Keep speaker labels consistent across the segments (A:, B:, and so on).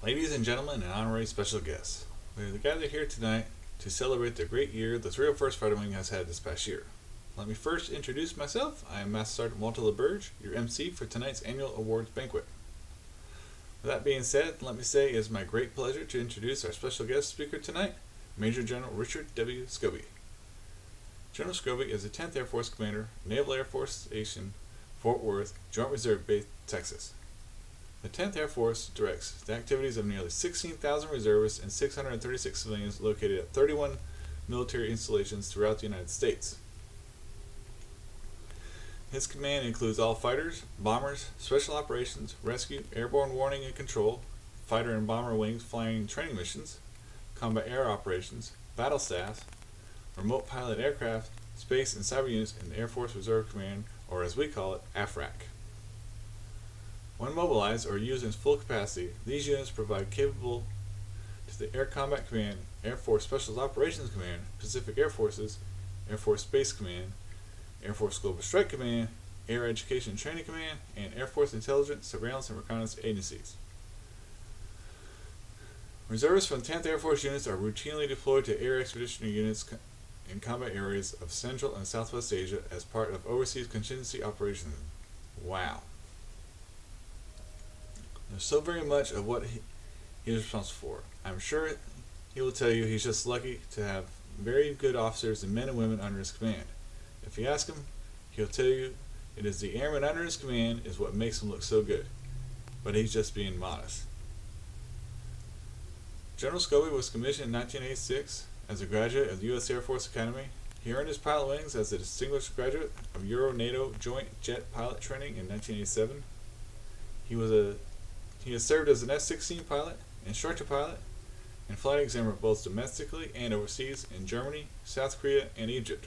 A: Ladies and gentlemen and honorary special guests, we are gathered here tonight to celebrate the great year the 301st Fighter Wing has had this past year. Let me first introduce myself. I am Master Sergeant Walter LaBerge, your MC for tonight's annual awards banquet. With that being said, let me say it is my great pleasure to introduce our special guest speaker tonight, Major General Richard W. Scobie. General Scobie is the 10th Air Force Commander, Naval Air Force Station, Fort Worth, Joint Reserve Base, Texas. The 10th Air Force directs the activities of nearly 16,000 reservists and 636 civilians located at 31 military installations throughout the United States. His command includes all fighters, bombers, special operations, rescue, airborne warning and control, fighter and bomber wings flying training missions, combat air operations, battle staff, remote pilot aircraft, space and cyber units in the Air Force Reserve Command, or as we call it, AFRAC. When mobilized or used in full capacity, these units provide capable to the Air Combat Command, Air Force Special Operations Command, Pacific Air Forces, Air Force Space Command, Air Force Global Strike Command, Air Education and Training Command, and Air Force Intelligence, Surveillance, and Reconnaissance Agencies. Reservists from the 10th Air Force units are routinely deployed to air expeditionary units in combat areas of Central and Southwest Asia as part of overseas contingency operations. Wow. There's so very much of what he is responsible for. I'm sure he will tell you he's just lucky to have very good officers and men and women under his command. If you ask him, he'll tell you it is the airmen under his command is what makes him look so good. But he's just being modest. General Scobie was commissioned in 1986 as a graduate of the U.S. Air Force Academy. He earned his pilot wings as a distinguished graduate of Euro-NATO Joint Jet Pilot Training in 1987. He has served as an F-16 pilot, instructor pilot, and flight examiner both domestically and overseas in Germany, South Korea, and Egypt.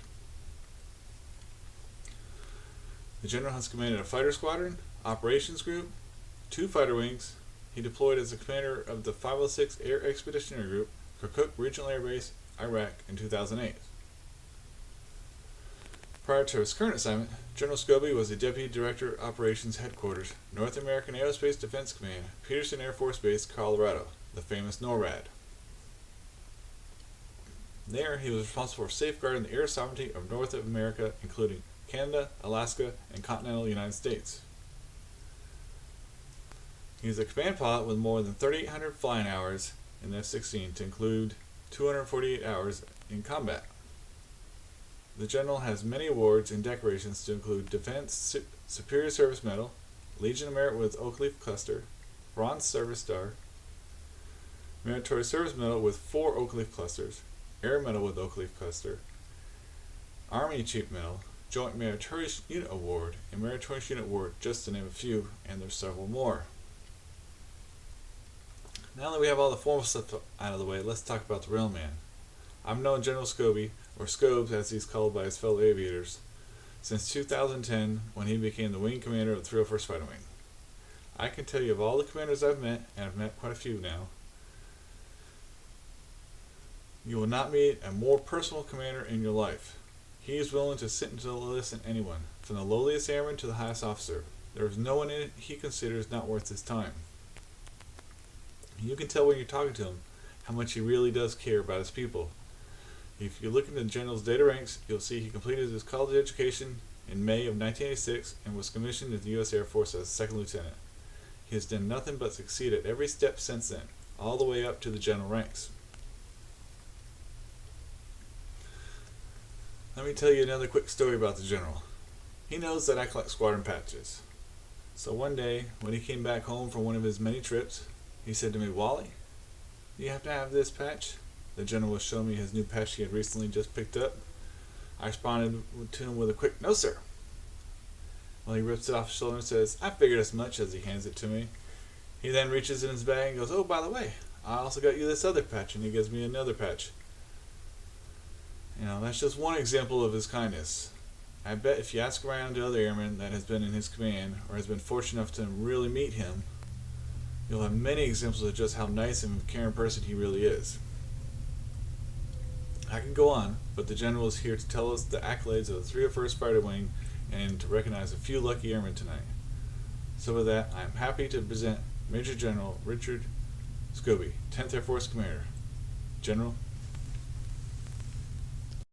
A: The general has commanded a fighter squadron, operations group, 2 fighter wings. He deployed as the commander of the 506 Air Expeditionary Group, Kirkuk Regional Air Base, Iraq in 2008. Prior to his current assignment, General Scobie was the Deputy Director Operations Headquarters, North American Aerospace Defense Command, Peterson Air Force Base, Colorado, the famous NORAD. There, he was responsible for safeguarding the air sovereignty of North America, including Canada, Alaska, and continental United States. He is a command pilot with more than 3,800 flying hours in the F-16 to include 248 hours in combat. The general has many awards and decorations to include Defense Superior Service Medal, Legion of Merit with Oak Leaf Cluster, Bronze Service Star, Meritorious Service Medal with 4 Oak Leaf Clusters, Air Medal with Oak Leaf Cluster, Army Chief Medal, Joint Meritorious Unit Award, and Meritorious Unit Award, just to name a few, and there's several more. Now that we have all the formal stuff out of the way, let's talk about the real man. I've known General Scobie, or Scobes as he's called by his fellow aviators, since 2010 when he became the wing commander of the 301st Fighter Wing. I can tell you of all the commanders I've met, and I've met quite a few now, you will not meet a more personal commander in your life. He is willing to sit and to listen to anyone, from the lowliest airman to the highest officer. There is no one in it he considers not worth his time. You can tell when you're talking to him how much he really does care about his people. If you look into the general's data ranks, you'll see he completed his college education in May of 1986 and was commissioned in the U.S. Air Force as a second lieutenant. He has done nothing but succeed at every step since then, all the way up to the general ranks. Let me tell you another quick story about the general. He knows that I collect squadron patches. So one day, when he came back home from one of his many trips, he said to me, "Wally, you have to have this patch?" The general was showing me his new patch he had recently just picked up. I responded to him with a quick, "No, sir." Well, he rips it off his shoulder and says, "I figured as much," as he hands it to me. He then reaches in his bag and goes, "Oh, by the way, I also got you this other patch," and he gives me another patch. You know, that's just one example of his kindness. I bet if you ask around to other airmen that has been in his command or has been fortunate enough to really meet him, you'll have many examples of just how nice and caring person he really is. I can go on, but the general is here to tell us the accolades of the 301st Fighter Wing and to recognize a few lucky airmen tonight. So with that, I am happy to present Major General Richard Scobie, 10th Air Force Commander. General,